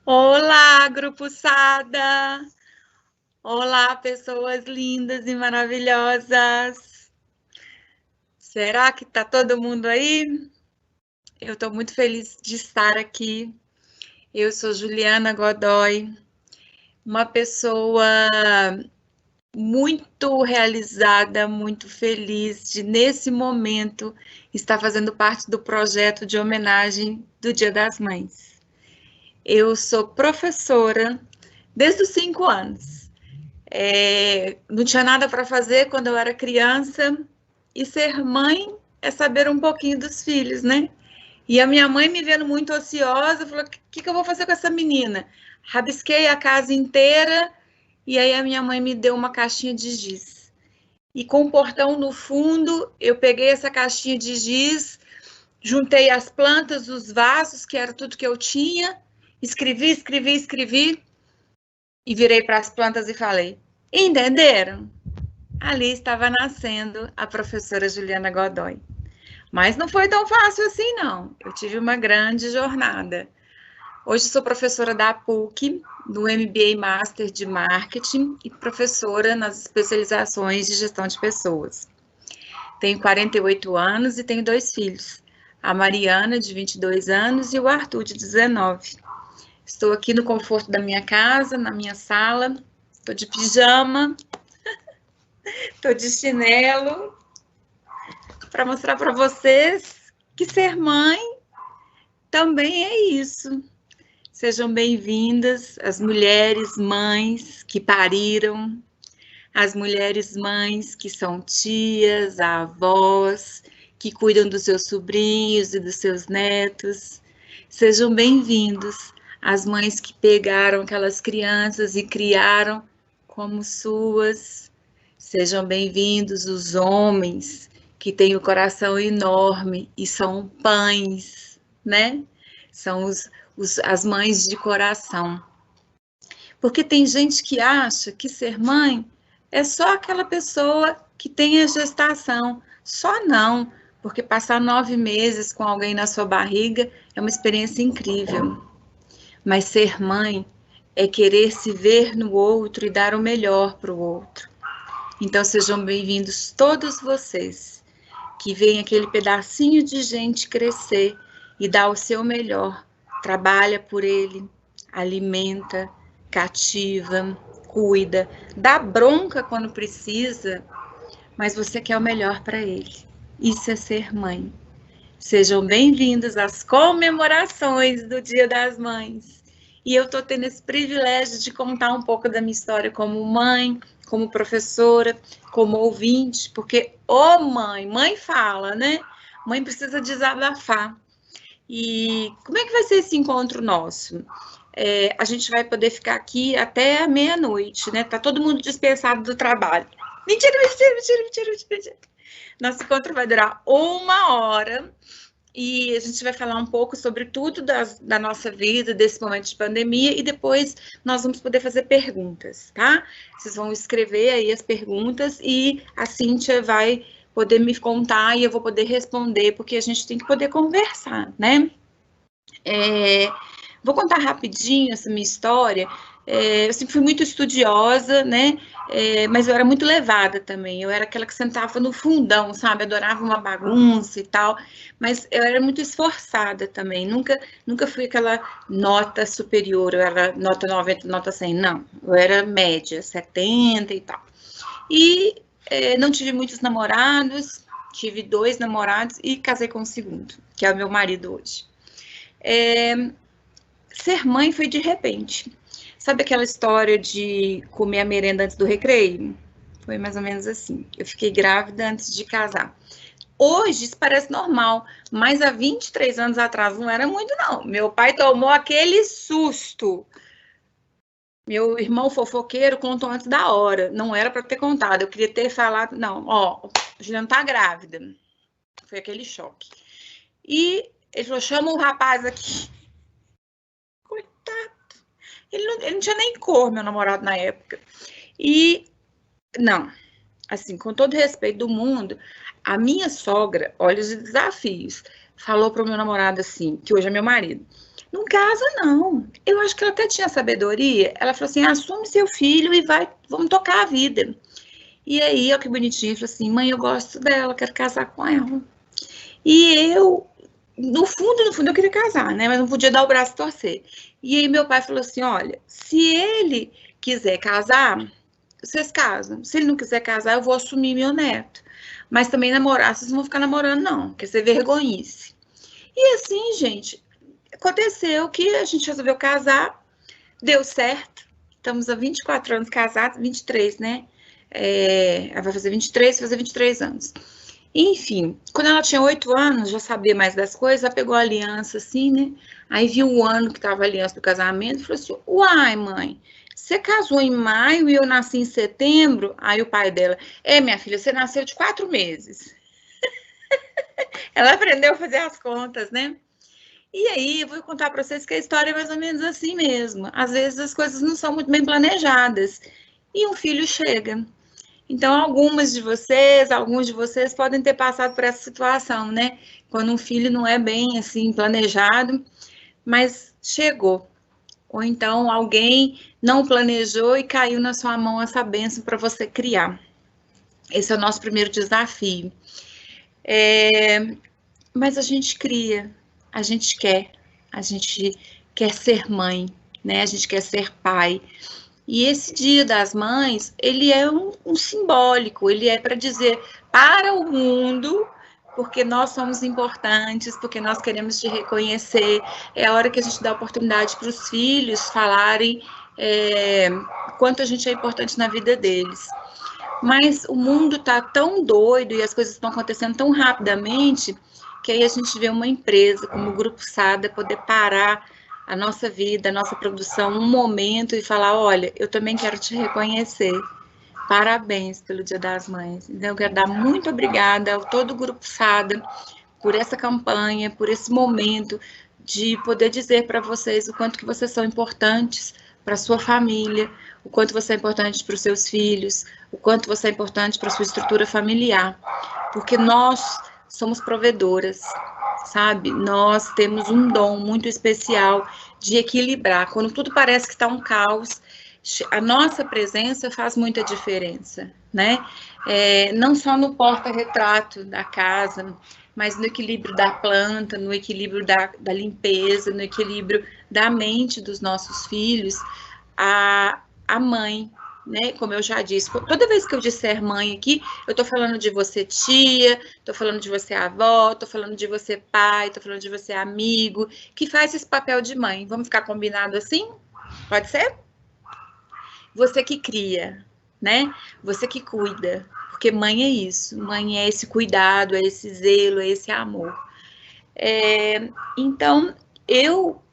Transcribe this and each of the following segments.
Olá, Grupo Sada! Olá, pessoas lindas e maravilhosas! Será que tá todo mundo aí? Eu estou muito feliz de estar aqui. Eu sou Juliana Godoy, uma pessoa muito realizada, muito feliz de, nesse momento, estar fazendo parte do projeto de homenagem do Dia das Mães. Eu sou professora desde os 5 anos. Não tinha nada para fazer quando eu era criança, e ser mãe é saber um pouquinho dos filhos, né? E a minha mãe, me vendo muito ociosa, falou: o que eu vou fazer com essa menina? Rabisquei a casa inteira, e aí a minha mãe me deu uma caixinha de giz. E com um portão no fundo, eu peguei essa caixinha de giz, juntei as plantas, os vasos, que era tudo que eu tinha, escrevi, e virei para as plantas e falei: entenderam? Ali estava nascendo a professora Juliana Godoy. Mas não foi tão fácil assim, não. Eu tive uma grande jornada. Hoje sou professora da PUC, do MBA Master de Marketing e professora nas especializações de gestão de pessoas. Tenho 48 anos e tenho 2 filhos, a Mariana, de 22 anos, e o Arthur, de 19. Estou aqui no conforto da minha casa, na minha sala, estou de pijama, estou de chinelo, para mostrar para vocês que ser mãe também é isso. Sejam bem-vindas as mulheres mães que pariram, as mulheres mães que são tias, avós, que cuidam dos seus sobrinhos e dos seus netos. Sejam bem-vindos as mães que pegaram aquelas crianças e criaram como suas. Sejam bem-vindos os homens que têm o coração enorme e são pães, né? São as mães de coração. Porque tem gente que acha que ser mãe é só aquela pessoa que tem a gestação. Só não, porque passar 9 meses com alguém na sua barriga é uma experiência incrível. Mas ser mãe é querer se ver no outro e dar o melhor para o outro. Então sejam bem-vindos todos vocês que veem aquele pedacinho de gente crescer e dá o seu melhor, trabalha por ele, alimenta, cativa, cuida, dá bronca quando precisa, mas você quer o melhor para ele. Isso é ser mãe. Sejam bem-vindos às comemorações do Dia das Mães. E eu estou tendo esse privilégio de contar um pouco da minha história como mãe, como professora, como ouvinte, porque, mãe fala, né? Mãe precisa desabafar. E como é que vai ser esse encontro nosso? A gente vai poder ficar aqui até a meia-noite, né? Tá todo mundo dispensado do trabalho. Mentira. Nosso encontro vai durar 1 hora. E a gente vai falar um pouco sobre tudo da nossa vida, desse momento de pandemia, e depois nós vamos poder fazer perguntas, tá? Vocês vão escrever aí as perguntas e a Cíntia vai poder me contar e eu vou poder responder, porque a gente tem que poder conversar, né? Vou contar rapidinho essa minha história. Eu sempre fui muito estudiosa, né? Mas eu era muito levada também. Eu era aquela que sentava no fundão, sabe? Adorava uma bagunça e tal. Mas eu era muito esforçada também. Nunca fui aquela nota superior. Eu era nota 90, nota 100. Não. Eu era média, 70 e tal. E não tive muitos namorados. Tive 2 namorados e casei com o segundo, que é o meu marido hoje. Ser mãe foi de repente. Sabe aquela história de comer a merenda antes do recreio? Foi mais ou menos assim. Eu fiquei grávida antes de casar. Hoje isso parece normal, mas há 23 anos atrás não era muito, não. Meu pai tomou aquele susto. Meu irmão fofoqueiro contou antes da hora. Não era para ter contado. Eu queria ter falado, não, ó, a Juliana tá grávida. Foi aquele choque. E ele falou: chama o rapaz aqui. Coitado. Ele não tinha nem cor, meu namorado, na época. E, não, assim, com todo respeito do mundo, a minha sogra, olha os desafios, falou para o meu namorado assim, que hoje é meu marido, Não casa, não. Eu acho que ela até tinha sabedoria. Ela falou assim: assume seu filho e vai, vamos tocar a vida. E aí, ó, que bonitinho, falou assim: mãe, eu gosto dela, quero casar com ela. E eu, no fundo, eu queria casar, né? Mas não podia dar o braço e torcer. E aí, meu pai falou assim: olha, se ele quiser casar, vocês casam. Se ele não quiser casar, eu vou assumir meu neto. Mas também namorar, vocês não vão ficar namorando, não, quer ser vergonhice. E assim, gente, aconteceu que a gente resolveu casar, deu certo. Estamos há 24 anos casados, 23, né? Ela vai fazer 23, vai fazer 23 anos. Enfim, quando ela tinha 8 anos, já sabia mais das coisas, ela pegou a aliança assim, né? Aí viu o ano que estava a aliança do casamento e falou assim: uai, mãe, você casou em maio e eu nasci em setembro? Aí o pai dela: minha filha, você nasceu de 4 meses. Ela aprendeu a fazer as contas, né? E aí, eu vou contar para vocês que a história é mais ou menos assim mesmo. Às vezes as coisas não são muito bem planejadas e um filho chega. Então, alguns de vocês podem ter passado por essa situação, né? Quando um filho não é bem assim planejado, mas chegou. Ou então alguém não planejou e caiu na sua mão essa bênção para você criar. Esse é o nosso primeiro desafio. Mas a gente cria, a gente quer ser mãe, né? A gente quer ser pai. E esse Dia das Mães, ele é um simbólico, ele é para dizer para o mundo, porque nós somos importantes, porque nós queremos te reconhecer. É a hora que a gente dá oportunidade para os filhos falarem quanto a gente é importante na vida deles. Mas o mundo está tão doido e as coisas estão acontecendo tão rapidamente que aí a gente vê uma empresa como o Grupo Sada poder parar a nossa vida, a nossa produção, um momento e falar: olha, eu também quero te reconhecer. Parabéns pelo Dia das Mães. Então, eu quero dar muito obrigada ao todo o Grupo Sada por essa campanha, por esse momento de poder dizer para vocês o quanto que vocês são importantes para a sua família, o quanto você é importante para os seus filhos, o quanto você é importante para a sua estrutura familiar, porque nós somos provedoras, sabe? Nós temos um dom muito especial de equilibrar. Quando tudo parece que está um caos, a nossa presença faz muita diferença, né? Não só no porta-retrato da casa, mas no equilíbrio da planta, no equilíbrio da limpeza, no equilíbrio da mente dos nossos filhos, a mãe, né? Como eu já disse, toda vez que eu disser mãe aqui, eu tô falando de você tia, tô falando de você avó, tô falando de você pai, tô falando de você amigo, que faz esse papel de mãe. Vamos ficar combinado assim? Pode ser? Você que cria, né? Você que cuida, porque mãe é isso, mãe é esse cuidado, é esse zelo, é esse amor. Então, eu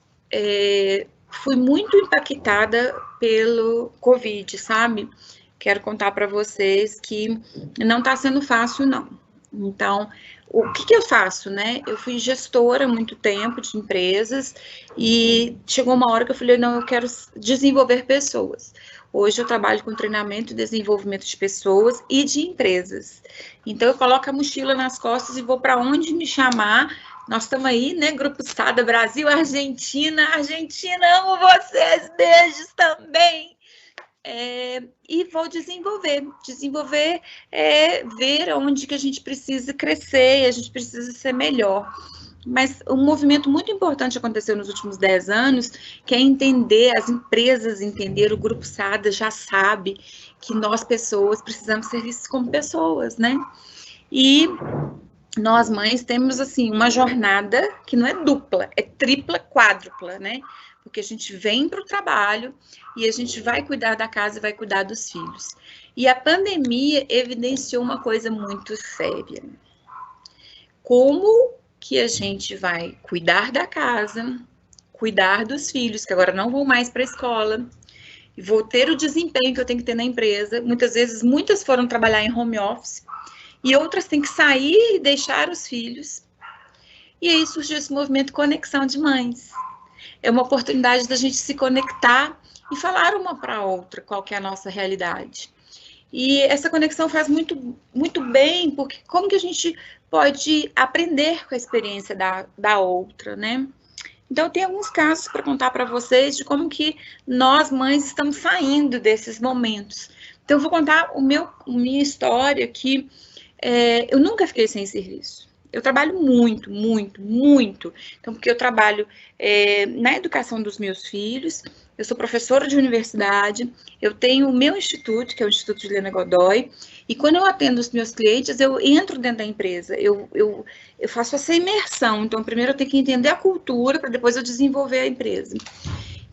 fui muito impactada pelo Covid, sabe? Quero contar para vocês que não está sendo fácil, não. Então, o que eu faço, né? Eu fui gestora há muito tempo de empresas e chegou uma hora que eu falei: não, eu quero desenvolver pessoas. Hoje eu trabalho com treinamento e desenvolvimento de pessoas e de empresas. Então, eu coloco a mochila nas costas e vou para onde me chamar. Nós estamos aí, né? Grupo Sada, Brasil, Argentina. Argentina, amo vocês, beijos também. E vou desenvolver, ver onde que a gente precisa crescer, a gente precisa ser melhor. Mas um movimento muito importante aconteceu nos últimos 10 anos, que é entender, as empresas entenderam, o Grupo Sada já sabe que nós, pessoas, precisamos ser vistas como pessoas, né? E nós, mães, temos, assim, uma jornada que não é dupla, é tripla, quádrupla, né? Porque a gente vem para o trabalho e a gente vai cuidar da casa e vai cuidar dos filhos. E a pandemia evidenciou uma coisa muito séria. Como que a gente vai cuidar da casa, cuidar dos filhos, que agora não vão mais para a escola, e vou ter o desempenho que eu tenho que ter na empresa. Muitas vezes, muitas foram trabalhar em home office, e outras têm que sair e deixar os filhos. E aí surgiu esse movimento Conexão de Mães. É uma oportunidade da gente se conectar e falar uma para a outra qual que é a nossa realidade. E essa conexão faz muito, muito bem, porque como que a gente pode aprender com a experiência da outra, né? Então, tem alguns casos para contar para vocês de como que nós, mães, estamos saindo desses momentos. Então, eu vou contar minha história que eu nunca fiquei sem serviço. Eu trabalho muito, muito, muito. Então, porque eu trabalho na educação dos meus filhos, eu sou professora de universidade, eu tenho o meu instituto, que é o Instituto Juliana Godoy, e quando eu atendo os meus clientes, eu entro dentro da empresa, eu faço essa imersão. Então, primeiro eu tenho que entender a cultura, para depois eu desenvolver a empresa.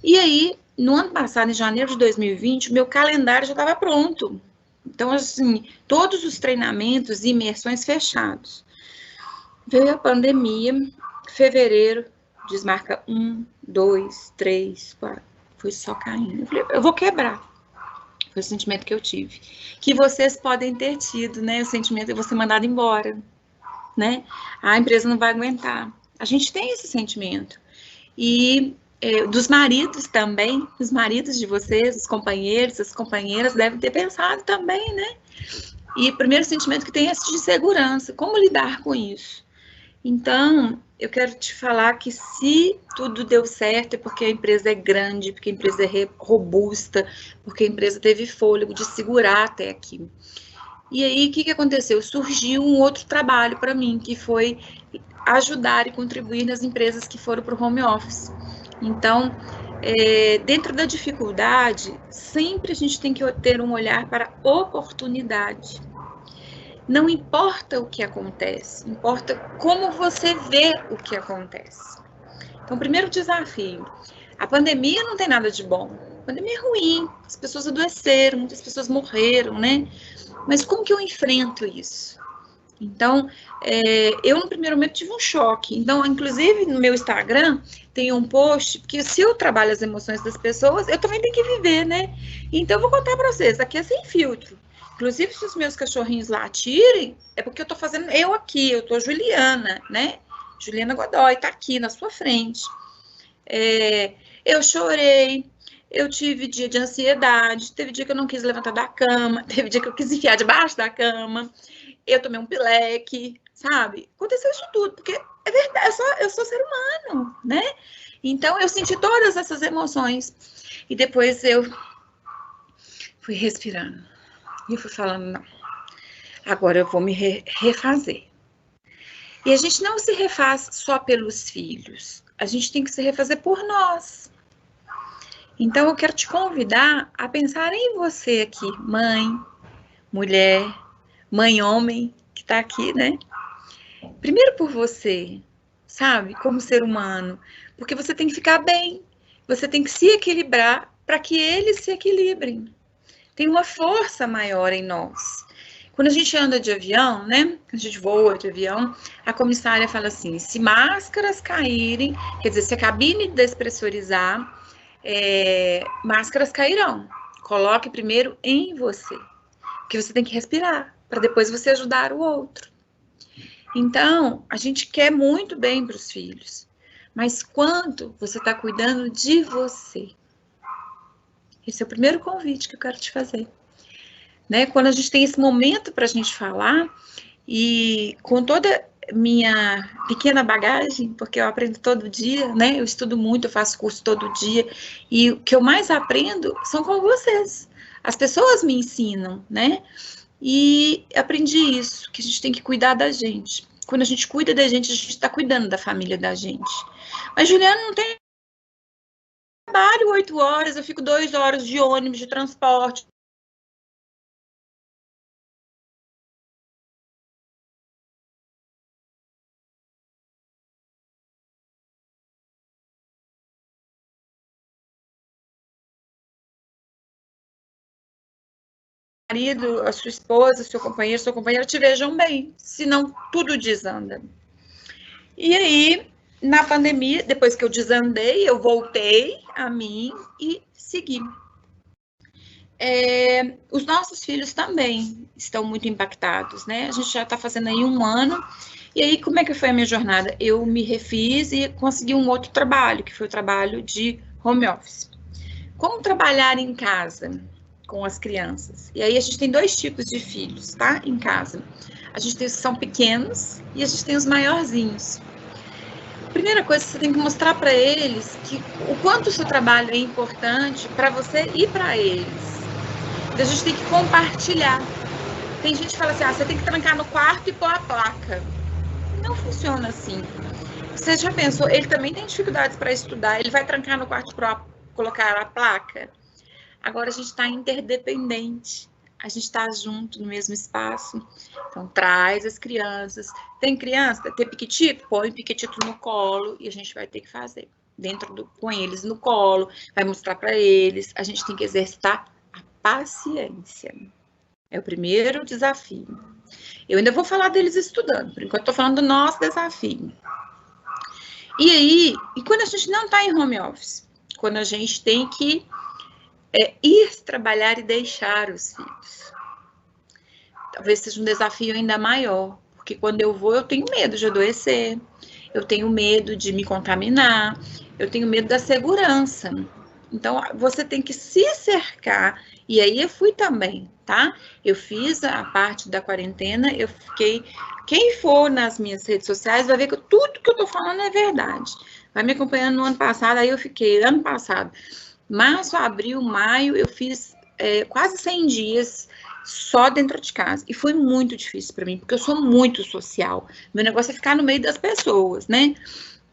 E aí, no ano passado, em janeiro de 2020, o meu calendário já estava pronto. Então, assim, todos os treinamentos e imersões fechados. Veio a pandemia, fevereiro, desmarca 1, 2, 3, 4, foi só caindo. Eu falei, eu vou quebrar. Foi o sentimento que eu tive. Que vocês podem ter tido, né? O sentimento de você ser mandado embora, né? A empresa não vai aguentar. A gente tem esse sentimento. E dos maridos também, os maridos de vocês, os companheiros, as companheiras devem ter pensado também, né? E o primeiro sentimento que tem é esse de segurança. Como lidar com isso? Então, eu quero te falar que se tudo deu certo é porque a empresa é grande, porque a empresa é robusta, porque a empresa teve fôlego de segurar até aqui. E aí, o que aconteceu? Surgiu um outro trabalho para mim, que foi ajudar e contribuir nas empresas que foram para o home office. Então, dentro da dificuldade, sempre a gente tem que ter um olhar para a oportunidade. Não importa o que acontece, importa como você vê o que acontece. Então, primeiro desafio, a pandemia não tem nada de bom. A pandemia é ruim, as pessoas adoeceram, muitas pessoas morreram, né? Mas como que eu enfrento isso? Então, eu no primeiro momento tive um choque. Então, inclusive no meu Instagram tem um post, porque se eu trabalho as emoções das pessoas, eu também tenho que viver, né? Então, eu vou contar para vocês, aqui é sem filtro. Inclusive, se os meus cachorrinhos latirem, é porque eu tô fazendo eu aqui, eu tô Juliana, né? Juliana Godoy, tá aqui na sua frente. Eu chorei, eu tive dia de ansiedade, teve dia que eu não quis levantar da cama, teve dia que eu quis enfiar debaixo da cama, eu tomei um pileque, sabe? Aconteceu isso tudo, porque é verdade, eu sou ser humano, né? Então, eu senti todas essas emoções. E depois eu fui respirando. E eu fui falando, não, agora eu vou me refazer. E a gente não se refaz só pelos filhos, a gente tem que se refazer por nós. Então, eu quero te convidar a pensar em você aqui, mãe, mulher, mãe, homem, que tá aqui, né? Primeiro por você, sabe? Como ser humano. Porque você tem que ficar bem, você tem que se equilibrar para que eles se equilibrem. Tem uma força maior em nós. Quando a gente anda de avião, né? A gente voa de avião, a comissária fala assim: se máscaras caírem, quer dizer, se a cabine despressurizar, máscaras cairão. Coloque primeiro em você, porque você tem que respirar para depois você ajudar o outro. Então, a gente quer muito bem para os filhos, mas quanto você está cuidando de você? Esse é o primeiro convite que eu quero te fazer. Né? Quando a gente tem esse momento para a gente falar, e com toda minha pequena bagagem, porque eu aprendo todo dia, né? Eu estudo muito, eu faço curso todo dia, e o que eu mais aprendo são com vocês. As pessoas me ensinam, né? E aprendi isso, que a gente tem que cuidar da gente. Quando a gente cuida da gente está cuidando da família da gente. Mas, Juliana, não tem trabalho 8 horas, eu fico 2 horas de ônibus, de transporte. Marido, a sua esposa, seu companheiro, sua companheira te vejam bem, senão tudo desanda. E aí, na pandemia, depois que eu desandei, eu voltei a mim e segui. Os nossos filhos também estão muito impactados, né? A gente já está fazendo aí 1 ano. E aí, como é que foi a minha jornada? Eu me refiz e consegui um outro trabalho, que foi o trabalho de home office. Como trabalhar em casa com as crianças? E aí a gente tem 2 tipos de filhos, tá? Em casa. A gente tem os que são pequenos e a gente tem os maiorzinhos. primeira coisa, você tem que mostrar para eles que o quanto o seu trabalho é importante para você e para eles. Então, a gente tem que compartilhar. Tem gente que fala assim, você tem que trancar no quarto e pôr a placa. Não funciona assim. Você já pensou, ele também tem dificuldades para estudar, ele vai trancar no quarto para colocar a placa? Agora a gente está interdependente, a gente está junto no mesmo espaço. Então, traz as crianças. Tem criança, tem piquitito? Põe o piquitito no colo e a gente vai ter que fazer. Com eles no colo, vai mostrar para eles. A gente tem que exercitar a paciência. É o primeiro desafio. Eu ainda vou falar deles estudando, por enquanto estou falando do nosso desafio. E aí, quando a gente não está em home office? Quando a gente tem que ir trabalhar e deixar os filhos. Talvez seja um desafio ainda maior, porque quando eu vou, eu tenho medo de adoecer, eu tenho medo de me contaminar, eu tenho medo da segurança. Então, você tem que se cercar, e aí eu fui também, tá? Eu fiz a parte da quarentena, eu fiquei... Quem for nas minhas redes sociais vai ver que tudo que eu tô falando é verdade. Vai me acompanhando no ano passado, aí eu fiquei, ano passado, março, abril, maio, eu fiz quase 100 dias só dentro de casa. E foi muito difícil para mim, porque eu sou muito social. Meu negócio é ficar no meio das pessoas, né?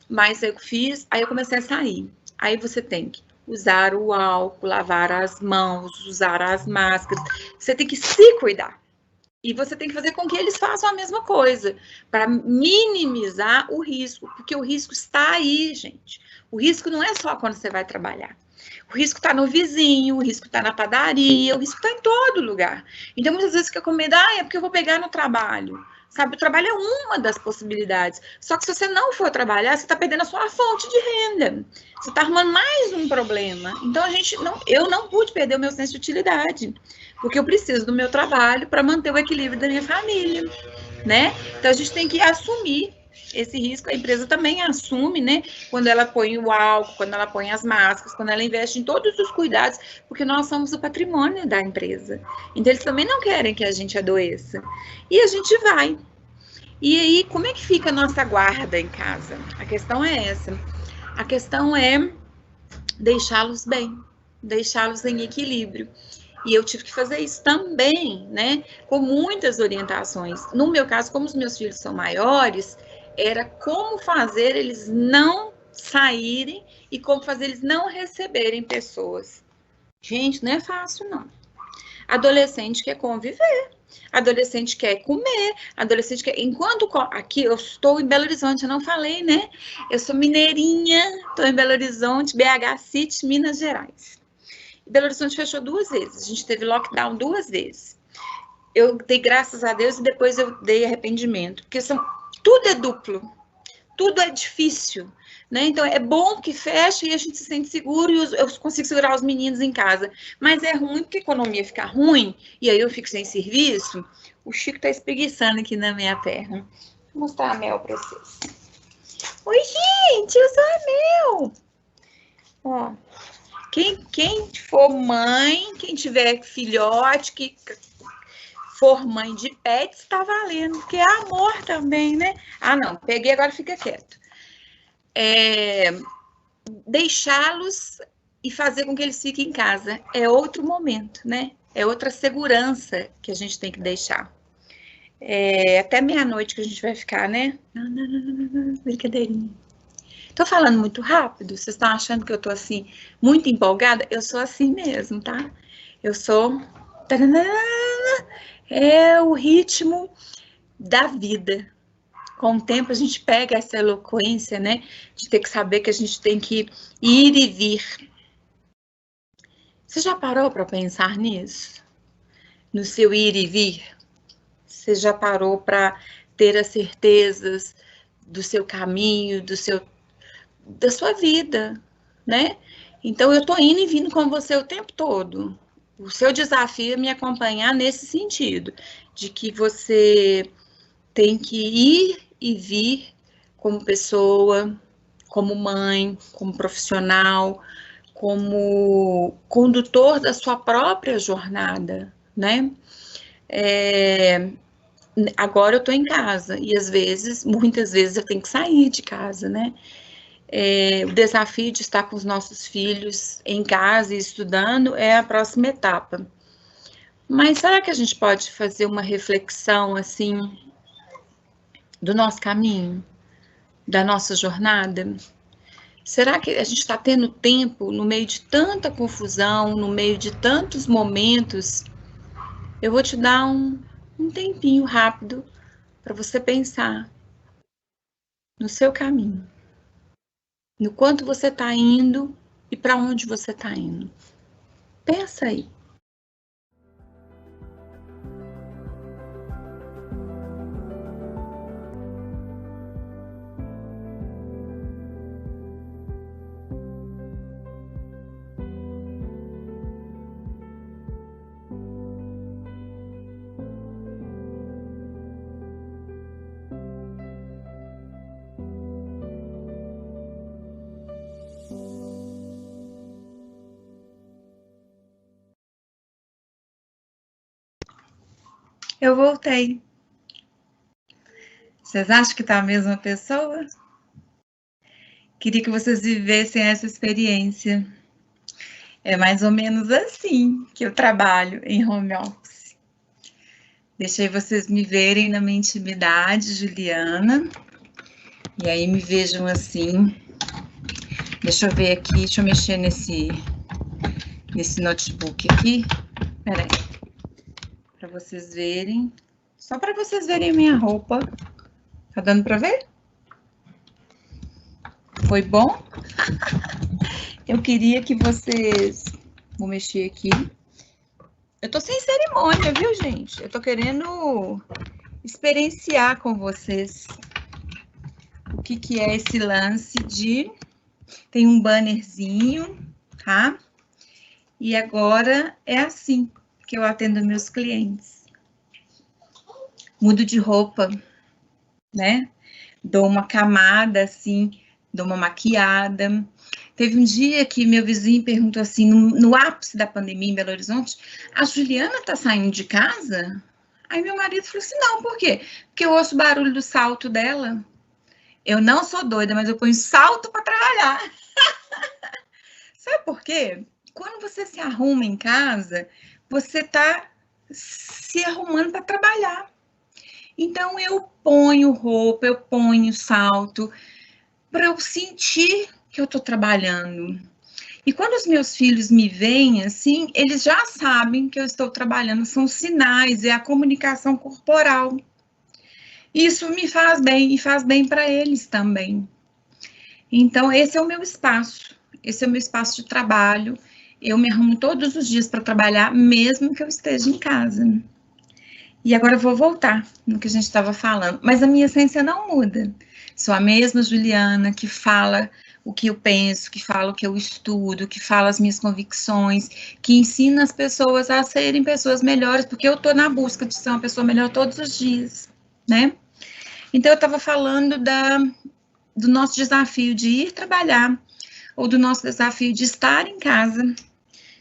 Mas eu fiz, aí eu comecei a sair. Aí você tem que usar o álcool, lavar as mãos, usar as máscaras. Você tem que se cuidar. E você tem que fazer com que eles façam a mesma coisa, para minimizar o risco, porque o risco está aí, gente. O risco não é só quando você vai trabalhar. O risco está no vizinho, o risco está na padaria, o risco está em todo lugar. Então, muitas vezes fica com medo, é porque eu vou pegar no trabalho. Sabe, o trabalho é uma das possibilidades. Só que se você não for trabalhar, você está perdendo a sua fonte de renda. Você está arrumando mais um problema. Então, eu não pude perder o meu senso de utilidade, porque eu preciso do meu trabalho para manter o equilíbrio da minha família, né? Então, a gente tem que assumir esse risco. A empresa também assume, né? Quando ela põe o álcool, quando ela põe as máscaras, quando ela investe em todos os cuidados, porque nós somos o patrimônio da empresa. Então, eles também não querem que a gente adoeça. E a gente vai. E aí, como é que fica a nossa guarda em casa? A questão é essa. A questão é deixá-los bem, deixá-los em equilíbrio. E eu tive que fazer isso também, né? Com muitas orientações. No meu caso, como os meus filhos são maiores, era como fazer eles não saírem e como fazer eles não receberem pessoas. Gente, não é fácil, não. Adolescente quer conviver, adolescente quer comer, adolescente quer... Enquanto aqui eu estou em Belo Horizonte, eu não falei, né? Eu sou mineirinha, estou em Belo Horizonte, BH City, Minas Gerais. Belo Horizonte fechou 2 vezes, a gente teve lockdown 2 vezes. Eu dei graças a Deus e depois eu dei arrependimento, porque tudo é duplo, tudo é difícil, né? Então é bom que feche e a gente se sente seguro e eu consigo segurar os meninos em casa, mas é ruim porque a economia fica ruim e aí eu fico sem serviço. O Chico tá espreguiçando aqui na minha perna. Vou mostrar a Mel para vocês. Oi, gente, eu sou a Mel. Ó, quem for mãe, quem tiver filhote, que for mãe de pets, tá valendo, porque é amor também, né? Ah, não, peguei, agora fica quieto. Deixá-los e fazer com que eles fiquem em casa é outro momento, né? É outra segurança que a gente tem que deixar. Até meia-noite que a gente vai ficar, né? Não, brincadeirinha. Tô falando muito rápido? Vocês estão achando que eu tô assim, muito empolgada? Eu sou assim mesmo, tá? Eu sou... É o ritmo da vida. Com o tempo a gente pega essa eloquência, né? De ter que saber que a gente tem que ir e vir. Você já parou para pensar nisso? No seu ir e vir? Você já parou para ter as certezas do seu caminho, da sua vida, né? Então, eu estou indo e vindo com você o tempo todo. O seu desafio é me acompanhar nesse sentido, de que você tem que ir e vir como pessoa, como mãe, como profissional, como condutor da sua própria jornada, né? agora eu estou em casa e às vezes, muitas vezes eu tenho que sair de casa, né? O desafio de estar com os nossos filhos em casa e estudando é a próxima etapa. Mas será que a gente pode fazer uma reflexão assim do nosso caminho, da nossa jornada? Será que a gente está tendo tempo no meio de tanta confusão, no meio de tantos momentos? Eu vou te dar um tempinho rápido para você pensar no seu caminho, no quanto você está indo e para onde você está indo. Pensa aí. Eu voltei. Vocês acham que tá a mesma pessoa? Queria que vocês vivessem essa experiência. É mais ou menos assim que eu trabalho em home office. Deixei vocês me verem na minha intimidade, Juliana. E aí me vejam assim. Deixa eu ver aqui, deixa eu mexer nesse notebook aqui. Peraí. Para vocês verem. Só para vocês verem a minha roupa. Tá dando para ver? Foi bom? Eu queria que vocês... Vou mexer aqui. Eu tô sem cerimônia, viu, gente? Eu tô querendo experienciar com vocês o que é esse lance de... Tem um bannerzinho, tá? E agora é assim que eu atendo meus clientes. Mudo de roupa, né? Dou uma camada, assim, dou uma maquiada. Teve um dia que meu vizinho perguntou assim, no ápice da pandemia em Belo Horizonte, a Juliana tá saindo de casa? Aí meu marido falou assim, não, por quê? Porque eu ouço o barulho do salto dela. Eu não sou doida, mas eu ponho salto para trabalhar. Sabe por quê? Quando você se arruma em casa, você tá se arrumando para trabalhar. Então eu ponho roupa, eu ponho salto, para eu sentir que eu estou trabalhando. E quando os meus filhos me veem assim, eles já sabem que eu estou trabalhando, são sinais, é a comunicação corporal. Isso me faz bem e faz bem para eles também. Então, esse é o meu espaço, esse é o meu espaço de trabalho. Eu me arrumo todos os dias para trabalhar, mesmo que eu esteja em casa. E agora eu vou voltar no que a gente estava falando, mas a minha essência não muda. Sou a mesma Juliana que fala o que eu penso, que fala o que eu estudo, que fala as minhas convicções, que ensina as pessoas a serem pessoas melhores, porque eu estou na busca de ser uma pessoa melhor todos os dias, né? Então, eu estava falando do nosso desafio de ir trabalhar, ou do nosso desafio de estar em casa,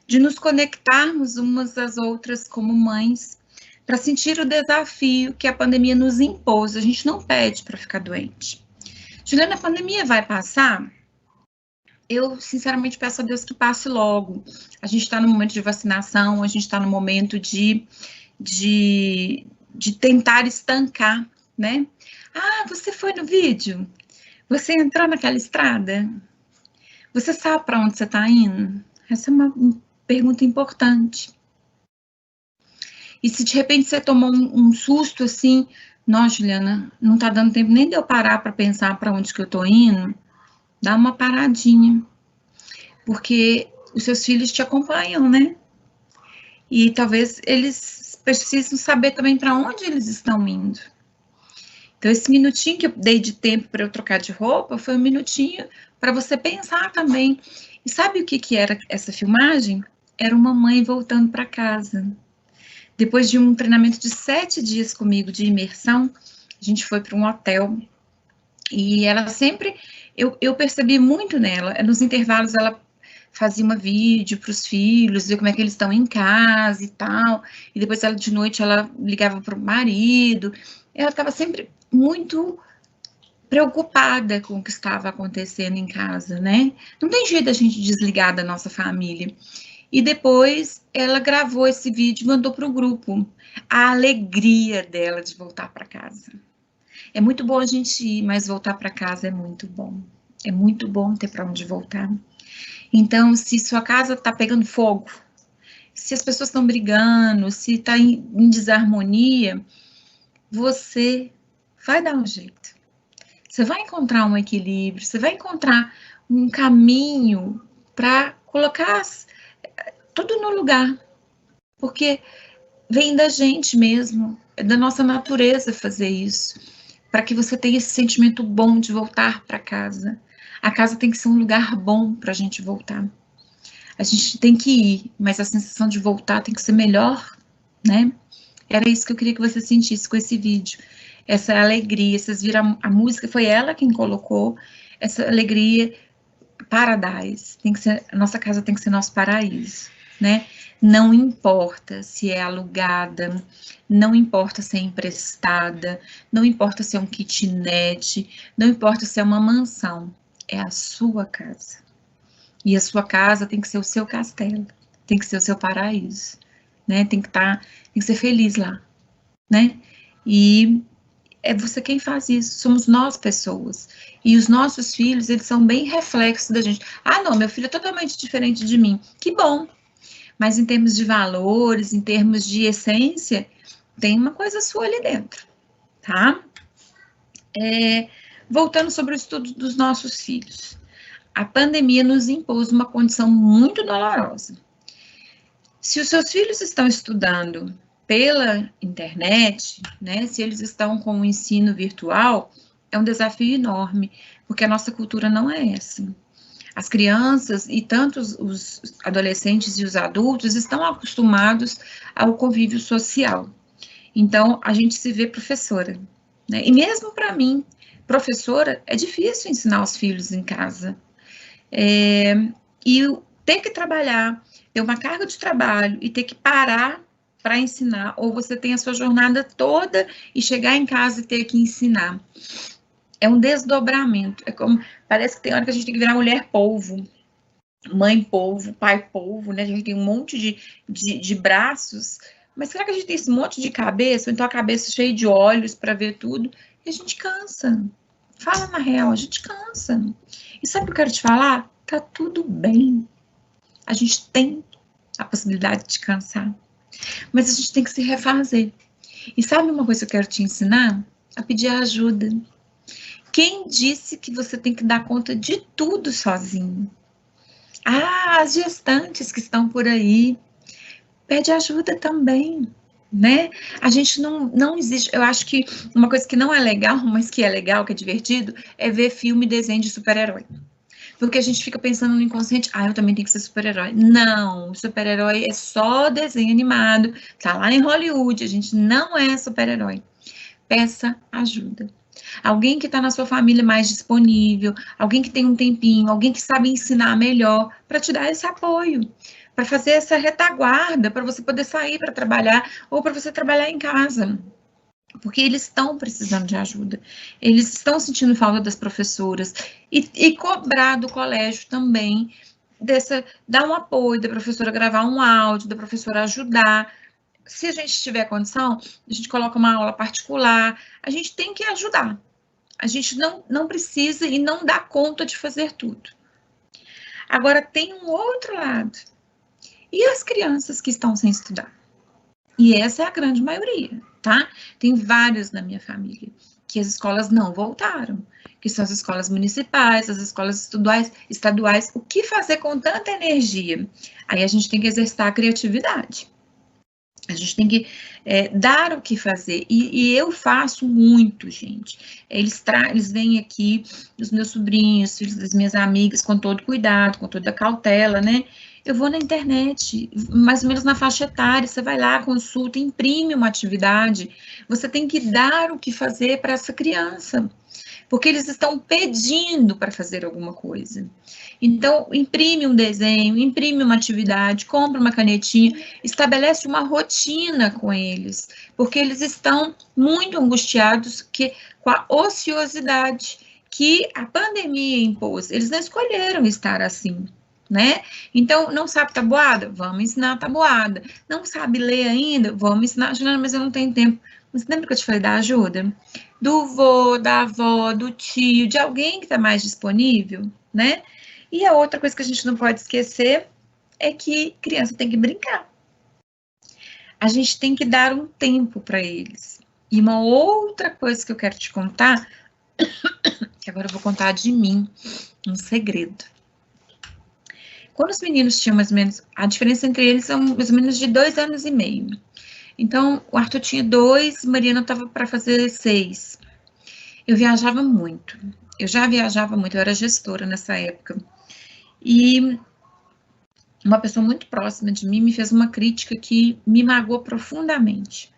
de nos conectarmos umas às outras como mães, para sentir o desafio que a pandemia nos impôs. A gente não pede para ficar doente. Juliana, a pandemia vai passar? Eu, sinceramente, peço a Deus que passe logo. A gente está no momento de vacinação, a gente está no momento de tentar estancar, né? Ah, você foi no vídeo? Você entrou naquela estrada? Você sabe para onde você está indo? Essa é uma pergunta importante. E se de repente você tomou um susto assim, nossa, Juliana, não está dando tempo nem de eu parar para pensar para onde que eu estou indo, dá uma paradinha. Porque os seus filhos te acompanham, né? E talvez eles precisam saber também para onde eles estão indo. Então, esse minutinho que eu dei de tempo para eu trocar de roupa foi um minutinho para você pensar também. E sabe o que era essa filmagem? Era uma mãe voltando para casa. Depois de um treinamento de 7 dias comigo de imersão, a gente foi para um hotel. E ela sempre, eu percebi muito nela, nos intervalos ela fazia uma vídeo para os filhos, ver como é que eles estão em casa e tal, e depois ela, de noite, ela ligava para o marido, ela estava sempre muito preocupada com o que estava acontecendo em casa, né? Não tem jeito da gente desligar da nossa família. E depois ela gravou esse vídeo e mandou para o grupo. A alegria dela de voltar para casa. É muito bom a gente ir, mas voltar para casa é muito bom. É muito bom ter para onde voltar. Então, se sua casa está pegando fogo, se as pessoas estão brigando, se está em desarmonia, você vai dar um jeito. Você vai encontrar um equilíbrio, você vai encontrar um caminho para colocar tudo no lugar. Porque vem da gente mesmo, é da nossa natureza fazer isso, para que você tenha esse sentimento bom de voltar para casa. A casa tem que ser um lugar bom para a gente voltar. A gente tem que ir, mas a sensação de voltar tem que ser melhor, né? Era isso que eu queria que você sentisse com esse vídeo. Essa alegria, vocês viram, a música foi ela quem colocou, essa alegria, paradise, tem que ser, a nossa casa tem que ser nosso paraíso, né? Não importa se é alugada, não importa se é emprestada, não importa se é um kitnet, não importa se é uma mansão, é a sua casa. E a sua casa tem que ser o seu castelo, tem que ser o seu paraíso, né? Tem que ser feliz lá, né? E é você quem faz isso, somos nós pessoas. E os nossos filhos, eles são bem reflexos da gente. Ah, não, meu filho é totalmente diferente de mim. Que bom. Mas em termos de valores, em termos de essência, tem uma coisa sua ali dentro, tá? Voltando sobre o estudo dos nossos filhos. A pandemia nos impôs uma condição muito dolorosa. Se os seus filhos estão estudando pela internet, né, se eles estão com o ensino virtual, é um desafio enorme, porque a nossa cultura não é essa. As crianças e tanto os adolescentes e os adultos estão acostumados ao convívio social. Então, a gente se vê professora, né? E mesmo para mim, professora, é difícil ensinar os filhos em casa. E ter que trabalhar, ter uma carga de trabalho e ter que parar para ensinar, ou você tem a sua jornada toda e chegar em casa e ter que ensinar. É um desdobramento. É como, parece que tem hora que a gente tem que virar mulher polvo, mãe polvo, pai polvo, né? A gente tem um monte de braços, mas será que a gente tem esse monte de cabeça, ou então a cabeça cheia de olhos para ver tudo? E a gente cansa. Fala na real, a gente cansa. E sabe o que eu quero te falar? Tá tudo bem. A gente tem a possibilidade de cansar, mas a gente tem que se refazer. E sabe uma coisa que eu quero te ensinar? A pedir ajuda. Quem disse que você tem que dar conta de tudo sozinho? Ah, as gestantes que estão por aí, pede ajuda também, né? A gente não existe, eu acho que uma coisa que não é legal, mas que é legal, que é divertido, é ver filme e desenho de super-herói. Porque a gente fica pensando no inconsciente, eu também tenho que ser super-herói. Não, super-herói é só desenho animado, tá lá em Hollywood, a gente não é super-herói. Peça ajuda. Alguém que está na sua família mais disponível, alguém que tem um tempinho, alguém que sabe ensinar melhor, para te dar esse apoio, para fazer essa retaguarda, para você poder sair para trabalhar, ou para você trabalhar em casa. Porque eles estão precisando de ajuda, eles estão sentindo falta das professoras, e cobrar do colégio também, dar um apoio da professora, gravar um áudio, da professora ajudar. Se a gente tiver condição, a gente coloca uma aula particular, a gente tem que ajudar. A gente não precisa e não dá conta de fazer tudo. Agora, tem um outro lado. E as crianças que estão sem estudar? E essa é a grande maioria, tá? Tem vários na minha família que as escolas não voltaram, que são as escolas municipais, as escolas estaduais. O que fazer com tanta energia? Aí a gente tem que exercitar a criatividade. A gente tem que dar o que fazer. E eu faço muito, gente. Eles vêm aqui, os meus sobrinhos, filhos das minhas amigas, com todo cuidado, com toda cautela, né? Eu vou na internet, mais ou menos na faixa etária, você vai lá, consulta, imprime uma atividade. Você tem que dar o que fazer para essa criança. porque eles estão pedindo para fazer alguma coisa. Então, imprime um desenho, imprime uma atividade, compra uma canetinha, estabelece uma rotina com eles, porque eles estão muito angustiados com a ociosidade que a pandemia impôs. Eles não escolheram estar assim, né? Então, não sabe tabuada? Vamos ensinar tabuada. Não sabe ler ainda? Vamos ensinar. Juliana, mas eu não tenho tempo. Mas lembra que eu te falei da ajuda? Do vô, da avó, do tio, de alguém que está mais disponível, né? E a outra coisa que a gente não pode esquecer é que criança tem que brincar. A gente tem que dar um tempo para eles. E uma outra coisa que eu quero te contar, que agora eu vou contar de mim, um segredo. Quando os meninos tinham mais ou menos, a diferença entre eles são mais ou menos de 2 anos e meio. Então, o Arthur tinha 2, Mariana estava para fazer 6. Eu viajava muito. Eu já viajava muito, eu era gestora nessa época. E uma pessoa muito próxima de mim me fez uma crítica que me magoou profundamente.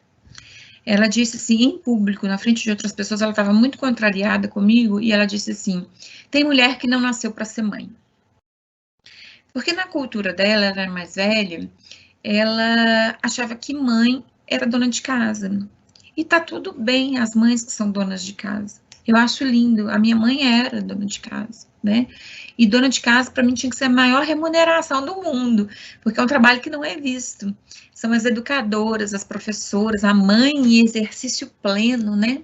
Ela disse assim, em público, na frente de outras pessoas, ela estava muito contrariada comigo, e ela disse assim, tem mulher que não nasceu para ser mãe. Porque na cultura dela, ela era mais velha, ela achava que mãe era dona de casa. E tá tudo bem as mães que são donas de casa. Eu acho lindo. A minha mãe era dona de casa, né? E dona de casa, para mim, tinha que ser a maior remuneração do mundo, porque é um trabalho que não é visto. São as educadoras, as professoras, a mãe em exercício pleno, né?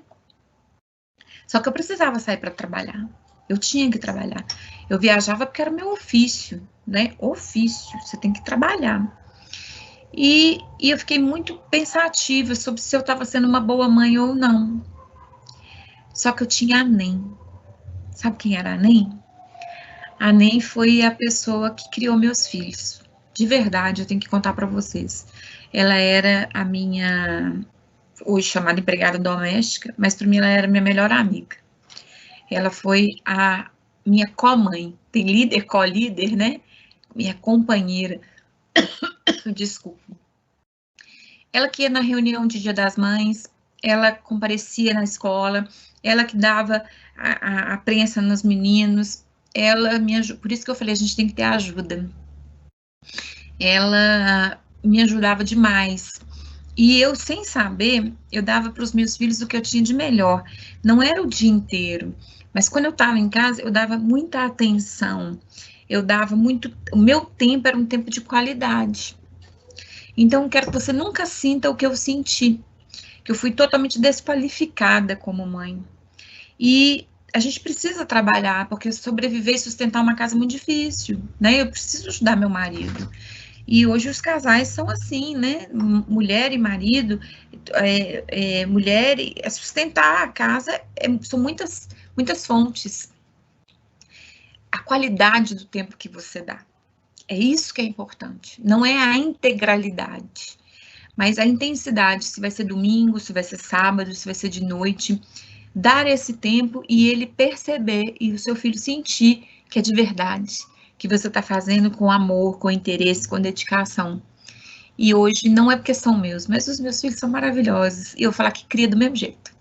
Só que eu precisava sair para trabalhar. Eu tinha que trabalhar. Eu viajava porque era meu ofício, né? Ofício, você tem que trabalhar. E eu fiquei muito pensativa sobre se eu estava sendo uma boa mãe ou não. Só que eu tinha a NEM. Sabe quem era a NEM? A NEM foi a pessoa que criou meus filhos. De verdade, eu tenho que contar para vocês. Ela era a minha, hoje chamada empregada doméstica, mas para mim ela era minha melhor amiga. Ela foi a minha co-mãe. Tem líder, co-líder, né? Minha companheira. Desculpa. Ela que ia na reunião de Dia das Mães, ela comparecia na escola, ela que dava a prensa nos meninos, ela me ajudou, por isso que eu falei, a gente tem que ter ajuda. Ela me ajudava demais. E eu, sem saber, eu dava para os meus filhos o que eu tinha de melhor. Não era o dia inteiro, mas quando eu estava em casa, eu dava muita atenção. Eu dava muito... O meu tempo era um tempo de qualidade. Então, eu quero que você nunca sinta o que eu senti, que eu fui totalmente desqualificada como mãe. E a gente precisa trabalhar, porque sobreviver e sustentar uma casa é muito difícil, né? Eu preciso ajudar meu marido. E hoje os casais são assim, né? Mulher e marido, mulher e sustentar a casa, são muitas fontes. A qualidade do tempo que você dá. É isso que é importante. Não é a integralidade, mas a intensidade, se vai ser domingo, se vai ser sábado, se vai ser de noite. Dar esse tempo e ele perceber e o seu filho sentir que é de verdade, que você está fazendo com amor, com interesse, com dedicação. E hoje não é porque são meus, mas os meus filhos são maravilhosos. E eu falar que cria do mesmo jeito.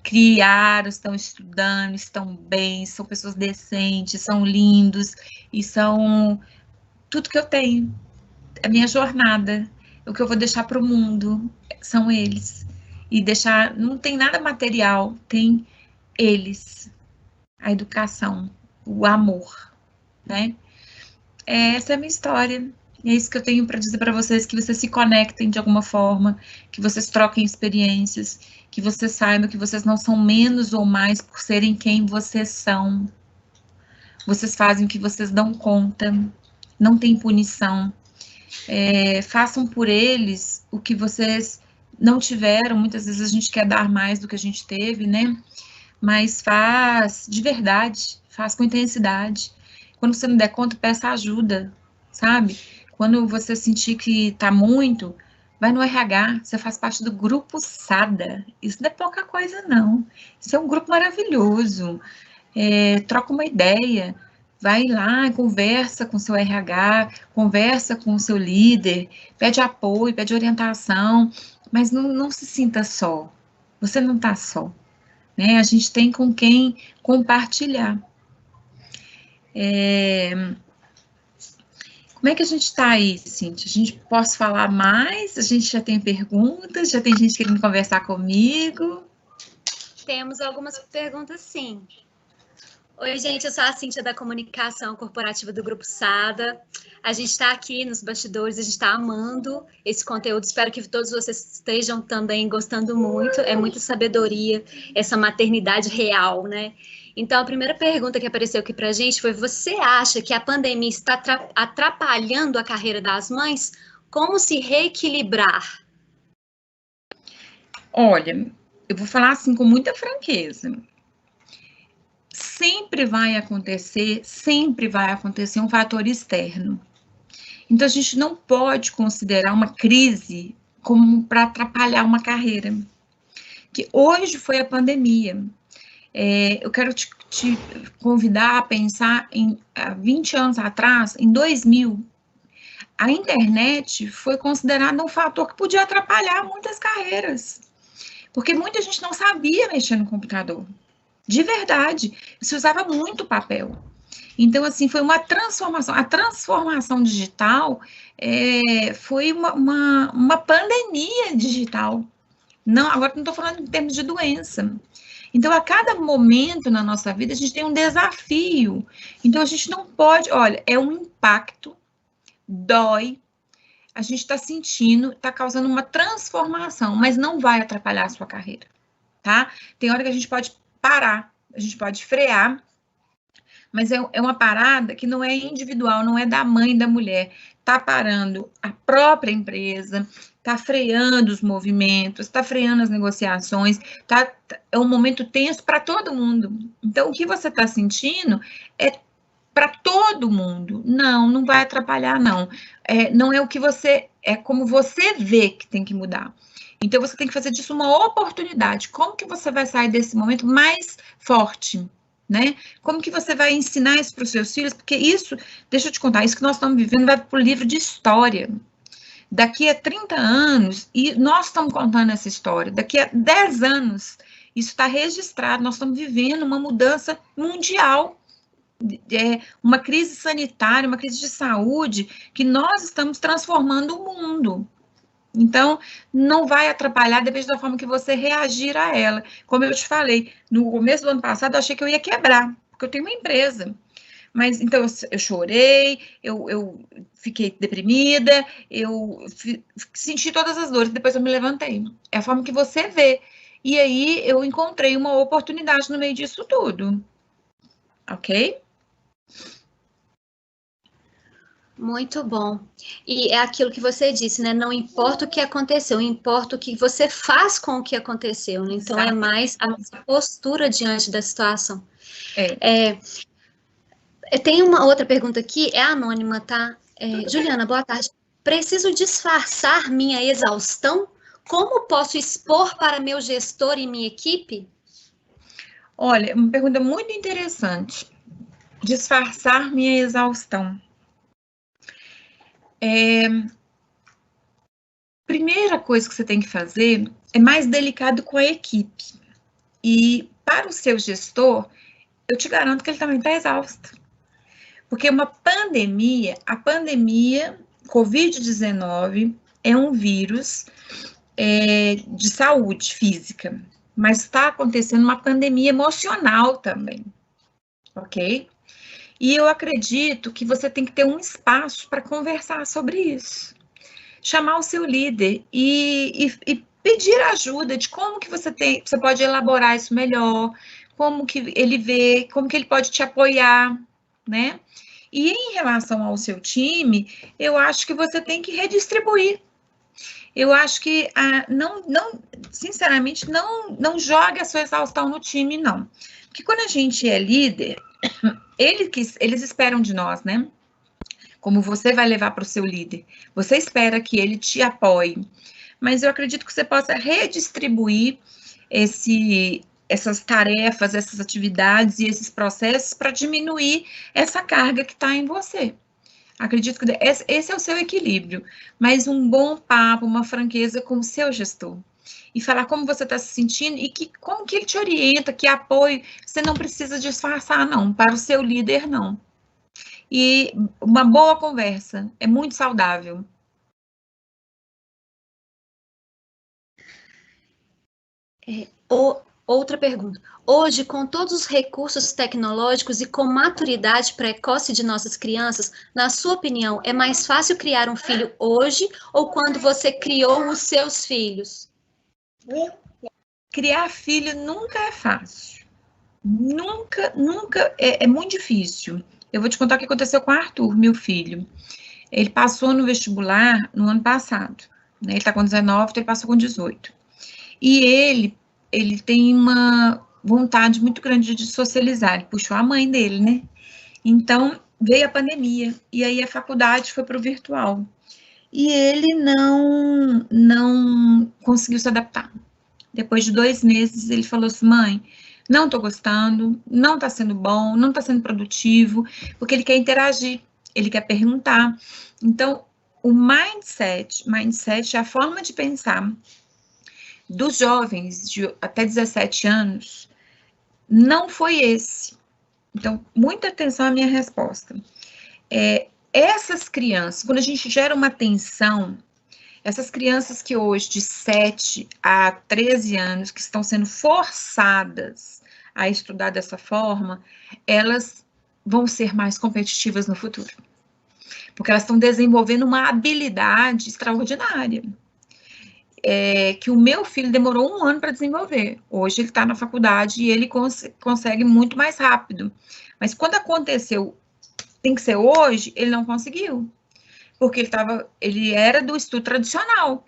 Criaram, estão estudando, estão bem, são pessoas decentes, são lindos e são tudo que eu tenho. A minha jornada, o que eu vou deixar para o mundo são eles. E deixar, não tem nada material, tem eles, a educação, o amor, né? Essa é a minha história. É isso que eu tenho para dizer para vocês, que vocês se conectem de alguma forma, que vocês troquem experiências, que vocês saibam que vocês não são menos ou mais por serem quem vocês são. Vocês fazem o que vocês dão conta, não tem punição. Façam por eles o que vocês não tiveram, muitas vezes a gente quer dar mais do que a gente teve, né? Mas faz de verdade, faz com intensidade. Quando você não der conta, peça ajuda, sabe? Quando você sentir que tá muito, vai no RH, você faz parte do grupo SADA. Isso não é pouca coisa, não. Isso é um grupo maravilhoso. Troca uma ideia, vai lá, conversa com seu RH, conversa com o seu líder, pede apoio, pede orientação, mas não se sinta só. Você não está só. né? A gente tem com quem compartilhar. Como é que a gente está aí, Cíntia? A gente pode falar mais? A gente já tem perguntas? Já tem gente querendo conversar comigo? Temos algumas perguntas, sim. Oi, gente, eu sou a Cíntia da Comunicação Corporativa do Grupo Sada. A gente está aqui nos bastidores, a gente está amando esse conteúdo. Espero que todos vocês estejam também gostando muito. É muita sabedoria, essa maternidade real, né? Então, a primeira pergunta que apareceu aqui para a gente foi: você acha que a pandemia está atrapalhando a carreira das mães? Como se reequilibrar? Olha, eu vou falar assim com muita franqueza. Sempre vai acontecer um fator externo. Então, a gente não pode considerar uma crise como para atrapalhar uma carreira. Que hoje foi a pandemia. Eu quero te convidar a pensar em 20 anos atrás, em 2000, a internet foi considerada um fator que podia atrapalhar muitas carreiras. Porque muita gente não sabia mexer no computador. De verdade, se usava muito papel. Então, assim, foi uma transformação. A transformação digital foi uma pandemia digital. Não, agora não estou falando em termos de doença. Então, a cada momento na nossa vida, a gente tem um desafio. Então, a gente não pode... Olha, é um impacto, dói, a gente está sentindo, está causando uma transformação, mas não vai atrapalhar a sua carreira, tá? Tem hora que a gente pode parar, a gente pode frear, mas é uma parada que não é individual, não é da mãe e da mulher. Está parando a própria empresa, está freando os movimentos, está freando as negociações, é um momento tenso para todo mundo. Então, o que você está sentindo é para todo mundo. Não vai atrapalhar, não. Não é o que você... É como você vê que tem que mudar. Então, você tem que fazer disso uma oportunidade. Como que você vai sair desse momento mais forte, né? Como que você vai ensinar isso para os seus filhos? Porque isso, deixa eu te contar, isso que nós estamos vivendo vai para o livro de história. Daqui a 30 anos, e nós estamos contando essa história, daqui a 10 anos, isso está registrado, nós estamos vivendo uma mudança mundial, uma crise sanitária, uma crise de saúde, que nós estamos transformando o mundo. Então, não vai atrapalhar, depende da forma que você reagir a ela. Como eu te falei, no começo do ano passado, eu achei que eu ia quebrar, porque eu tenho uma empresa. Mas, então, eu chorei, eu fiquei deprimida, eu senti todas as dores, depois eu me levantei. É a forma que você vê. E aí, eu encontrei uma oportunidade no meio disso tudo. Ok? Muito bom. E é aquilo que você disse, né? Não importa o que aconteceu, importa o que você faz com o que aconteceu, né? Então, é mais a nossa postura diante da situação. Tem uma outra pergunta aqui, é anônima, tá? Juliana, boa tarde. Preciso disfarçar minha exaustão? Como posso expor para meu gestor e minha equipe? Olha, uma pergunta muito interessante. Disfarçar minha exaustão. Primeira coisa que você tem que fazer é mais delicado com a equipe. E para o seu gestor, eu te garanto que ele também está exausto. Porque a pandemia Covid-19 é um vírus de saúde física, mas está acontecendo uma pandemia emocional também, ok? E eu acredito que você tem que ter um espaço para conversar sobre isso. Chamar o seu líder e pedir ajuda de como que você pode elaborar isso melhor, como que ele vê, como que ele pode te apoiar, né? E em relação ao seu time, eu acho que você tem que redistribuir. Eu acho que, sinceramente, não joga a sua exaustão no time, não. Porque quando a gente é líder, eles esperam de nós, né? Como você vai levar para o seu líder. Você espera que ele te apoie. Mas eu acredito que você possa redistribuir essas tarefas, essas atividades e esses processos para diminuir essa carga que está em você. Acredito que esse é o seu equilíbrio, mas um bom papo, uma franqueza com o seu gestor. e falar como você está se sentindo e como que ele te orienta, que apoio. Você não precisa disfarçar, não, para o seu líder, não. E uma boa conversa é muito saudável. Outra pergunta. Hoje, com todos os recursos tecnológicos e com maturidade precoce de nossas crianças, na sua opinião, é mais fácil criar um filho hoje ou quando você criou os seus filhos? Criar filho nunca é fácil. Nunca é muito difícil. Eu vou te contar o que aconteceu com o Arthur, meu filho. Ele passou no vestibular no ano passado, né? Ele está com 19, então ele passou com 18. E ele tem uma vontade muito grande de socializar, ele puxou a mãe dele, né? Então, veio a pandemia, e aí a faculdade foi para o virtual. E ele não conseguiu se adaptar. Depois de 2 meses, ele falou assim, mãe, não estou gostando, não está sendo bom, não está sendo produtivo, porque ele quer interagir, ele quer perguntar. Então, o mindset é a forma de pensar dos jovens de até 17 anos, não foi esse. Então, muita atenção à minha resposta. Essas crianças, quando a gente gera uma tensão, essas crianças que hoje, de 7 a 13 anos, que estão sendo forçadas a estudar dessa forma, elas vão ser mais competitivas no futuro. Porque elas estão desenvolvendo uma habilidade extraordinária. Que o meu filho demorou 1 ano para desenvolver. Hoje ele está na faculdade e ele consegue muito mais rápido. Mas quando aconteceu, tem que ser hoje, ele não conseguiu. Porque ele era do estudo tradicional.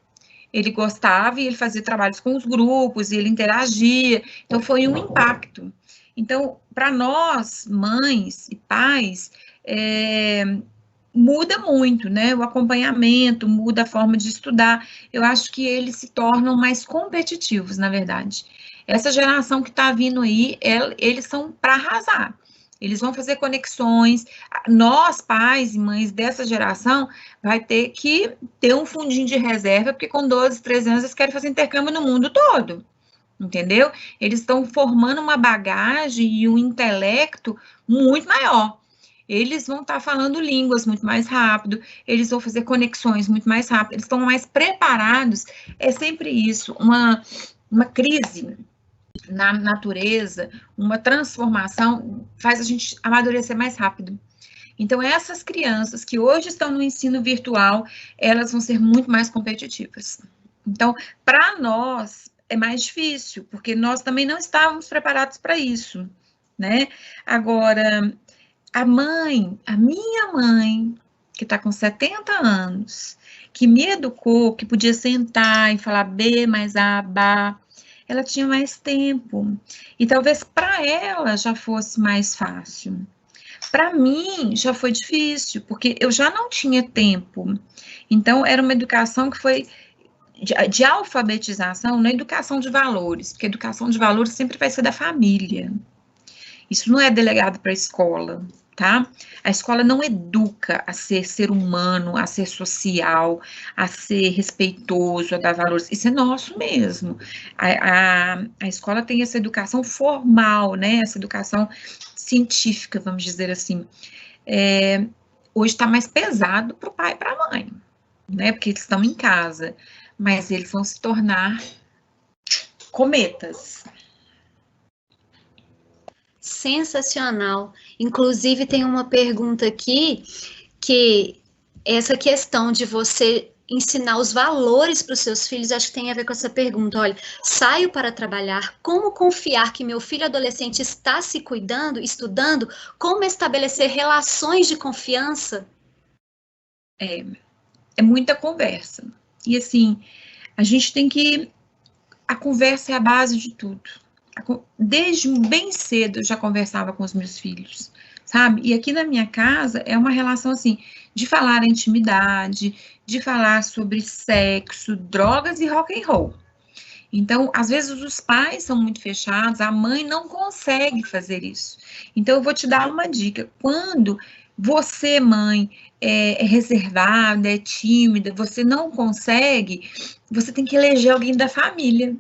Ele gostava e ele fazia trabalhos com os grupos, e ele interagia. Então, foi um impacto. Então, para nós, mães e pais, muda muito, né? O acompanhamento, muda a forma de estudar. Eu acho que eles se tornam mais competitivos, na verdade. Essa geração que está vindo aí, eles são para arrasar. Eles vão fazer conexões. Nós, pais e mães dessa geração, vai ter que ter um fundinho de reserva, porque com 12, 13 anos, eles querem fazer intercâmbio no mundo todo. Entendeu? Eles estão formando uma bagagem e um intelecto muito maior. Eles vão estar falando línguas muito mais rápido, eles vão fazer conexões muito mais rápido, eles estão mais preparados. É sempre isso, uma crise na natureza, uma transformação, faz a gente amadurecer mais rápido. Então, essas crianças que hoje estão no ensino virtual, elas vão ser muito mais competitivas. Então, para nós, é mais difícil, porque nós também não estávamos preparados para isso, né? Agora, a minha mãe, que está com 70 anos, que me educou, que podia sentar e falar B mais A, Bá, ela tinha mais tempo. E talvez para ela já fosse mais fácil. Para mim, já foi difícil, porque eu já não tinha tempo. Então, era uma educação que foi de alfabetização, não é educação de valores, porque educação de valores sempre vai ser da família. Isso não é delegado para a escola, tá? A escola não educa a ser humano, a ser social, a ser respeitoso, a dar valores. Isso é nosso mesmo. A escola tem essa educação formal, né? Essa educação científica, vamos dizer assim. Hoje está mais pesado para o pai e para a mãe, né? Porque eles estão em casa, mas eles vão se tornar cometas. Sensacional. Inclusive, tem uma pergunta aqui, que essa questão de você ensinar os valores para os seus filhos, acho que tem a ver com essa pergunta. Olha, saio para trabalhar, como confiar que meu filho adolescente está se cuidando, estudando, como estabelecer relações de confiança? É muita conversa. E assim, a gente tem que... A conversa é a base de tudo. Desde bem cedo eu já conversava com os meus filhos, sabe? E aqui na minha casa é uma relação assim, de falar a intimidade, de falar sobre sexo, drogas e rock and roll. Então, às vezes os pais são muito fechados, a mãe não consegue fazer isso. Então, eu vou te dar uma dica. Quando você, mãe, é reservada, é tímida, você não consegue, você tem que eleger alguém da família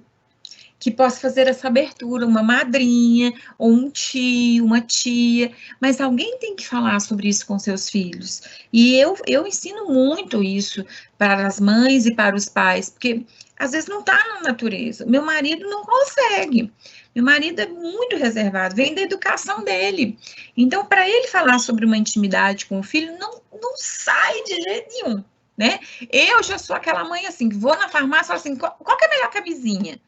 que possa fazer essa abertura, uma madrinha, ou um tio, uma tia, mas alguém tem que falar sobre isso com seus filhos. E eu ensino muito isso para as mães e para os pais, porque às vezes não está na natureza. Meu marido não consegue. Meu marido é muito reservado, vem da educação dele. Então, para ele falar sobre uma intimidade com o filho, não sai de jeito nenhum, né? Eu já sou aquela mãe assim, que vou na farmácia e falo assim, qual que é a melhor camisinha?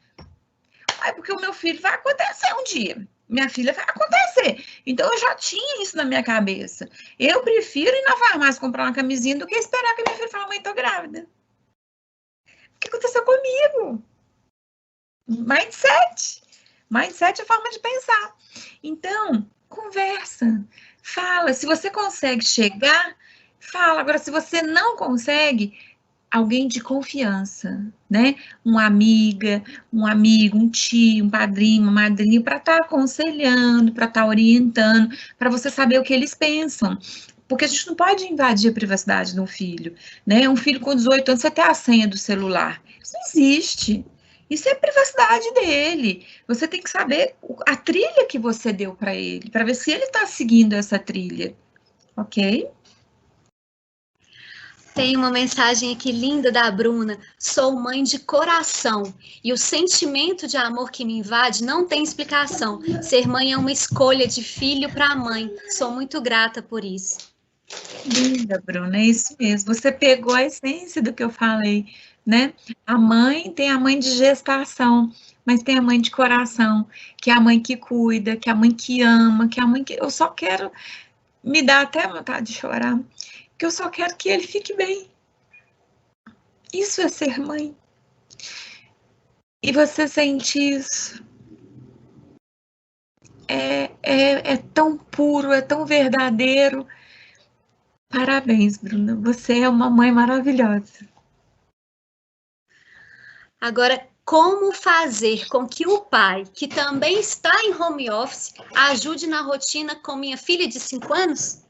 É porque o meu filho vai acontecer um dia. Minha filha vai acontecer. Então, eu já tinha isso na minha cabeça. Eu prefiro ir na farmácia comprar uma camisinha do que esperar que minha filha fale, mãe, tô grávida. O que aconteceu comigo? Mindset. Mindset é a forma de pensar. Então, conversa. Fala. Se você consegue chegar, fala. Agora, se você não consegue, alguém de confiança, né? Uma amiga, um amigo, um tio, um padrinho, uma madrinha, para estar aconselhando, para estar orientando, para você saber o que eles pensam. Porque a gente não pode invadir a privacidade de um filho, né? Um filho com 18 anos, você tem a senha do celular. Isso não existe. Isso é a privacidade dele. Você tem que saber a trilha que você deu para ele, para ver se ele está seguindo essa trilha, ok? Tem uma mensagem aqui linda da Bruna. Sou mãe de coração e o sentimento de amor que me invade não tem explicação. Ser mãe é uma escolha de filho para mãe. Sou muito grata por isso. Linda, Bruna, é isso mesmo. Você pegou a essência do que eu falei, né? A mãe tem a mãe de gestação, mas tem a mãe de coração, que é a mãe que cuida, que é a mãe que ama, que é a mãe que... Eu só quero... Me dá até vontade de chorar. Que eu só quero que ele fique bem. Isso é ser mãe. E você sente isso. É tão puro, é tão verdadeiro. Parabéns, Bruna. Você é uma mãe maravilhosa. Agora, como fazer com que o pai, que também está em home office, ajude na rotina com minha filha de 5 anos?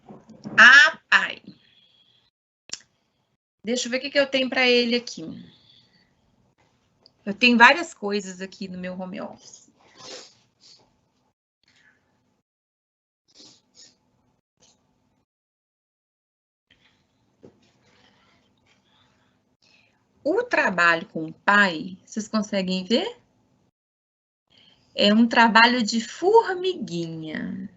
Ah, pai. Deixa eu ver o que eu tenho para ele aqui. Eu tenho várias coisas aqui no meu home office. O trabalho com o pai, vocês conseguem ver? É um trabalho de formiguinha.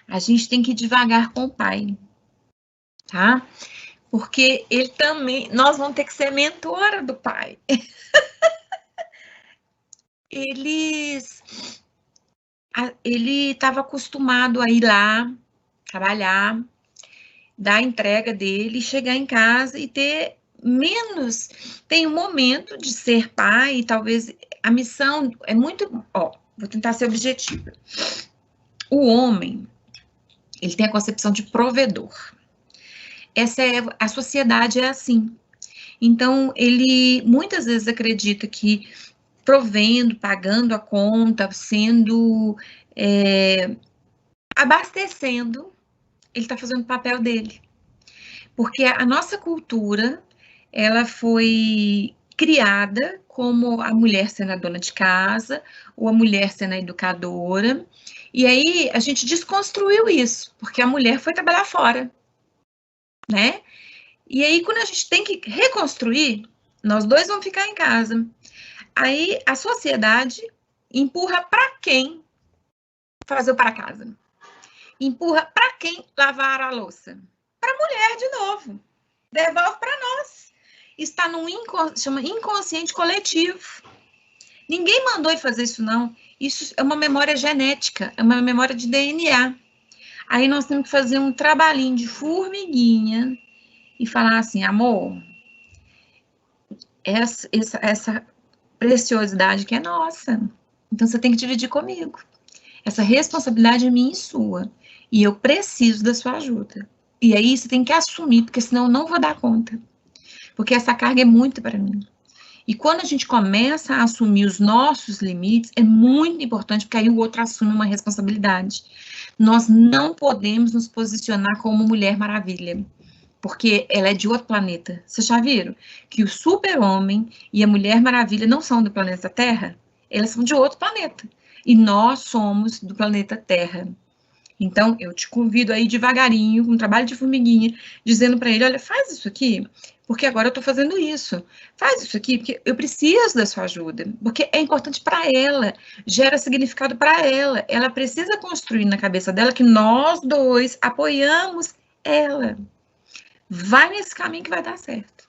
A gente tem que ir devagar com o pai, tá? Porque ele também, nós vamos ter que ser mentora do pai. Ele estava acostumado a ir lá, trabalhar, dar a entrega dele, chegar em casa e ter menos, tem um momento de ser pai, e talvez a missão é muito, vou tentar ser objetiva. O homem, ele tem a concepção de provedor. A sociedade é assim. Então, ele muitas vezes acredita que provendo, pagando a conta, sendo, abastecendo, ele está fazendo o papel dele. Porque a nossa cultura, ela foi criada como a mulher sendo a dona de casa, ou a mulher sendo a educadora, e aí a gente desconstruiu isso, porque a mulher foi trabalhar fora, né? E aí, quando a gente tem que reconstruir, nós dois vamos ficar em casa. Aí, a sociedade empurra para quem fazer o para casa? Empurra para quem lavar a louça? Para a mulher, de novo. Devolve para nós. Está no chama inconsciente coletivo. Ninguém mandou ir fazer isso, não. Isso é uma memória genética, é uma memória de DNA. Aí nós temos que fazer um trabalhinho de formiguinha e falar assim, amor, essa preciosidade que é nossa. Então, você tem que dividir comigo. Essa responsabilidade é minha e sua. E eu preciso da sua ajuda. E aí, você tem que assumir, porque senão eu não vou dar conta. Porque essa carga é muito para mim. E quando a gente começa a assumir os nossos limites, é muito importante, porque aí o outro assume uma responsabilidade. Nós não podemos nos posicionar como Mulher Maravilha, porque ela é de outro planeta. Vocês já viram que o Super-Homem e a Mulher Maravilha não são do planeta Terra? Elas são de outro planeta. E nós somos do planeta Terra. Então, eu te convido aí devagarinho, com um trabalho de formiguinha, dizendo para ele, olha, faz isso aqui, porque agora eu estou fazendo isso. Faz isso aqui, porque eu preciso da sua ajuda, porque é importante para ela, gera significado para ela. Ela precisa construir na cabeça dela que nós dois apoiamos ela. Vai nesse caminho que vai dar certo.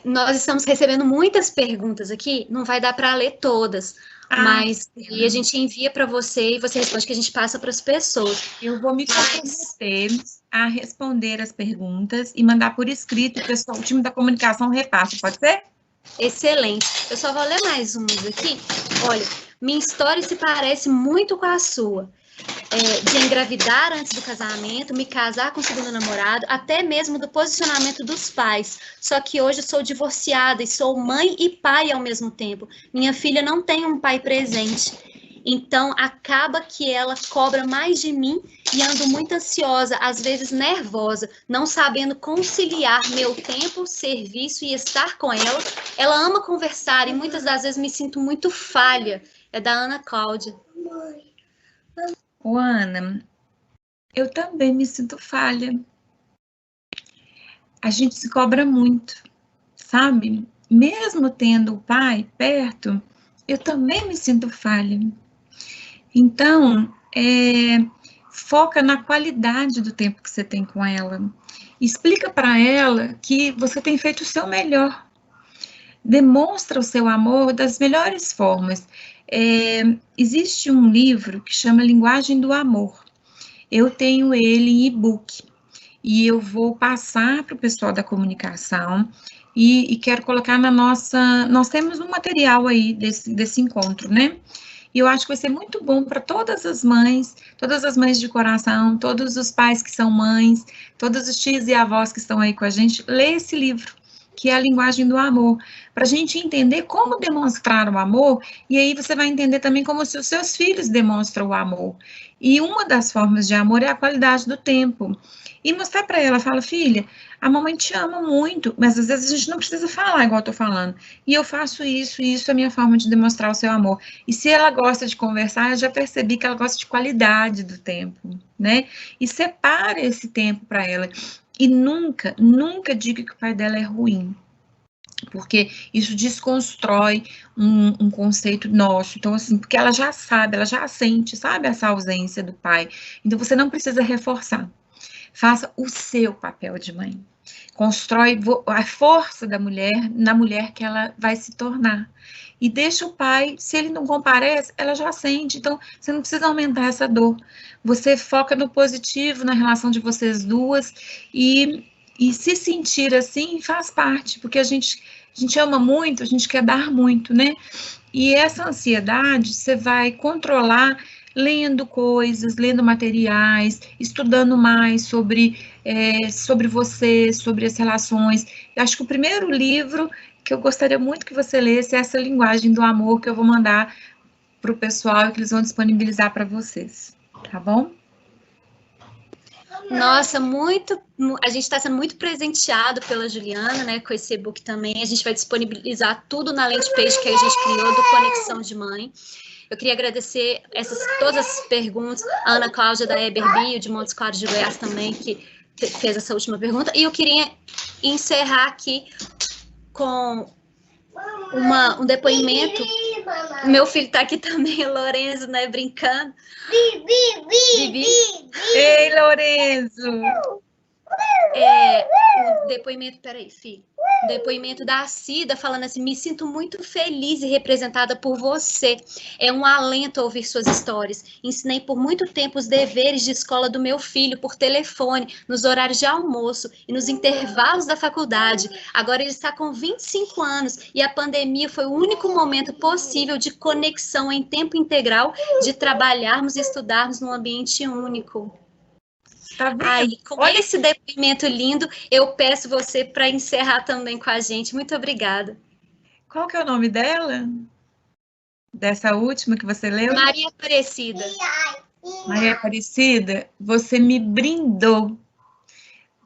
Nós estamos recebendo muitas perguntas aqui, não vai dar para ler todas, mas e a gente envia para você e você responde que a gente passa para as pessoas. Eu vou me comprometer a responder as perguntas e mandar por escrito, o pessoal, o time da comunicação repassa, pode ser? Excelente. Eu só vou ler mais umas aqui. Olha, minha história se parece muito com a sua. De engravidar antes do casamento, me casar com o segundo namorado, até mesmo do posicionamento dos pais. Só que hoje eu sou divorciada e sou mãe e pai ao mesmo tempo. Minha filha não tem um pai presente. Então, acaba que ela cobra mais de mim e ando muito ansiosa, às vezes nervosa, não sabendo conciliar meu tempo, serviço e estar com ela. Ela ama conversar e muitas das vezes me sinto muito falha. É da Ana Cláudia. Ô, Ana, eu também me sinto falha. A gente se cobra muito, sabe? Mesmo tendo o pai perto, eu também me sinto falha. Então, foca na qualidade do tempo que você tem com ela. Explica para ela que você tem feito o seu melhor. Demonstra o seu amor das melhores formas. Existe um livro que chama Linguagem do Amor. Eu tenho ele em e-book e eu vou passar para o pessoal da comunicação e quero colocar na nossa... Nós temos um material aí desse encontro, né? E eu acho que vai ser muito bom para todas as mães de coração, todos os pais que são mães, todos os tios e avós que estão aí com a gente, ler esse livro, que é a Linguagem do Amor, para a gente entender como demonstrar o amor, e aí você vai entender também como se os seus filhos demonstram o amor. E uma das formas de amor é a qualidade do tempo. E mostrar para ela, fala, filha, a mamãe te ama muito, mas às vezes a gente não precisa falar igual eu tô falando. E eu faço isso, e isso é a minha forma de demonstrar o seu amor. E se ela gosta de conversar, eu já percebi que ela gosta de qualidade do tempo, né? E separa esse tempo para ela. E nunca, nunca diga que o pai dela é ruim, porque isso desconstrói um conceito nosso. Então, assim, porque ela já sabe, ela já sente, sabe, essa ausência do pai. Então, você não precisa reforçar. Faça o seu papel de mãe. Constrói a força da mulher na mulher que ela vai se tornar. E deixa o pai, se ele não comparece, ela já sente. Então, você não precisa aumentar essa dor. Você foca no positivo, na relação de vocês duas. E se sentir assim, faz parte. Porque a gente ama muito, a gente quer dar muito, né? E essa ansiedade, você vai controlar lendo coisas, lendo materiais, estudando mais sobre você, sobre as relações. Eu acho que o primeiro livro que eu gostaria muito que você lesse é essa Linguagem do Amor, que eu vou mandar para o pessoal e que eles vão disponibilizar para vocês, tá bom? Nossa, a gente está sendo muito presenteado pela Juliana, né, com esse e-book também. A gente vai disponibilizar tudo na landing page que a gente criou do Conexão de Mãe. Eu queria agradecer todas as perguntas, a Ana Cláudia da Eberbio, de Montes Claros de Goiás também, que fez essa última pergunta. E eu queria encerrar aqui com um depoimento. O meu filho está aqui também, o Lorenzo, né, brincando. Bibi. Ei, Lorenzo! O depoimento, peraí, filho. O depoimento da Cida falando assim, me sinto muito feliz e representada por você. É um alento ouvir suas histórias. Ensinei por muito tempo os deveres de escola do meu filho por telefone, nos horários de almoço e nos intervalos da faculdade. Agora ele está com 25 anos e a pandemia foi o único momento possível de conexão em tempo integral, de trabalharmos e estudarmos num ambiente único. Tá vendo? Aí, com Olha esse depoimento lindo, eu peço você para encerrar também com a gente. Muito obrigada. qual que é o nome dela? Dessa última que você leu? Maria Aparecida. Maria Aparecida, você me brindou,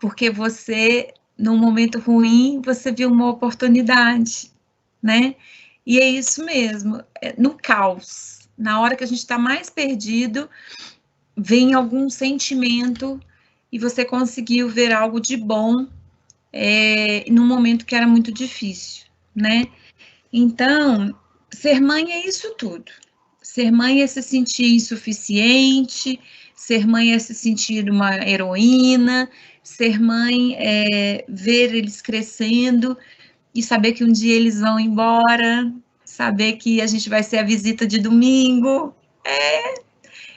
porque você, num momento ruim, você viu uma oportunidade, né? E é isso mesmo, no caos, na hora que a gente está mais perdido, vem algum sentimento e você conseguiu ver algo de bom num momento que era muito difícil, né? Então, ser mãe é isso tudo. Ser mãe é se sentir insuficiente, ser mãe é se sentir uma heroína, ser mãe é ver eles crescendo e saber que um dia eles vão embora, saber que a gente vai ser a visita de domingo.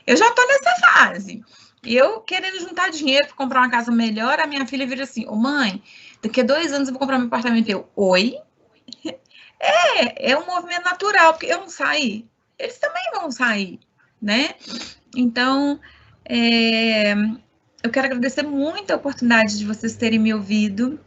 Eu já estou nessa fase. Eu querendo juntar dinheiro para comprar uma casa melhor, a minha filha vira assim: ô mãe, daqui a 2 anos eu vou comprar meu apartamento. Eu, oi? É um movimento natural, porque eu não saí, eles também vão sair, né? Então, eu quero agradecer muito a oportunidade de vocês terem me ouvido,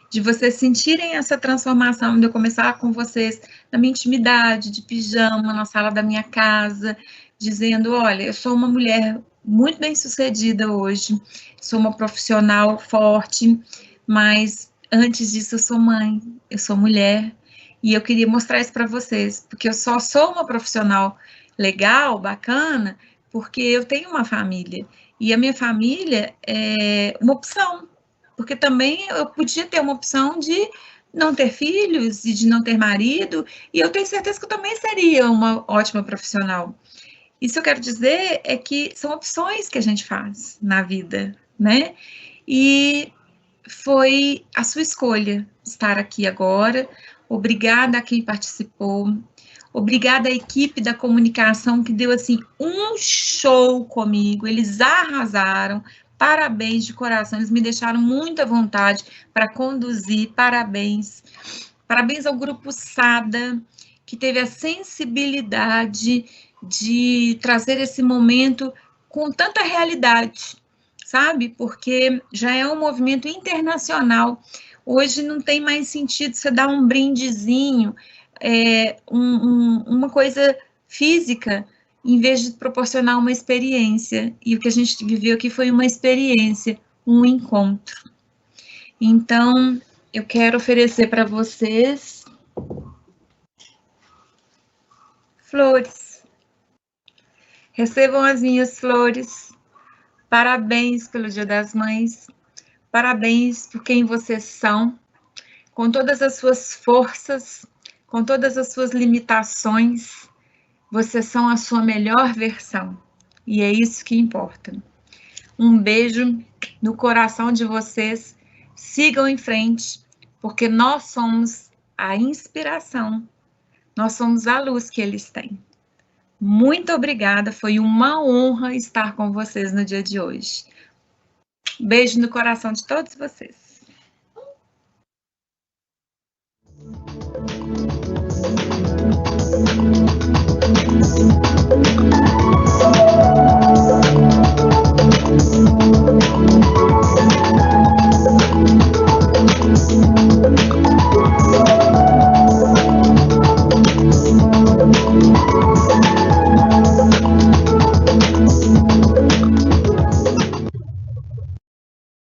de vocês sentirem essa transformação, de eu começar com vocês na minha intimidade, de pijama, na sala da minha casa, dizendo, olha, eu sou uma mulher muito bem-sucedida hoje, sou uma profissional forte, mas antes disso eu sou mãe, eu sou mulher, e eu queria mostrar isso para vocês, porque eu só sou uma profissional legal, bacana, porque eu tenho uma família, e a minha família é uma opção, porque também eu podia ter uma opção de não ter filhos e de não ter marido, e eu tenho certeza que eu também seria uma ótima profissional. Isso eu quero dizer é que são opções que a gente faz na vida, né? E foi a sua escolha estar aqui agora. Obrigada a quem participou. Obrigada à equipe da comunicação que deu assim um show comigo. Eles arrasaram. Parabéns de coração. Eles me deixaram muito à vontade para conduzir. Parabéns. Parabéns ao grupo Sada, que teve a sensibilidade de trazer esse momento com tanta realidade, sabe? Porque já é um movimento internacional. Hoje não tem mais sentido você dar um brindezinho, uma coisa física, em vez de proporcionar uma experiência. E o que a gente viveu aqui foi uma experiência, um encontro. Então, eu quero oferecer para vocês flores. Recebam as minhas flores. Parabéns pelo Dia das Mães. Parabéns por quem vocês são, com todas as suas forças, com todas as suas limitações. Vocês são a sua melhor versão. E é isso que importa. Um beijo no coração de vocês. Sigam em frente, porque nós somos a inspiração. Nós somos a luz que eles têm. Muito obrigada, foi uma honra estar com vocês no dia de hoje. Beijo no coração de todos vocês.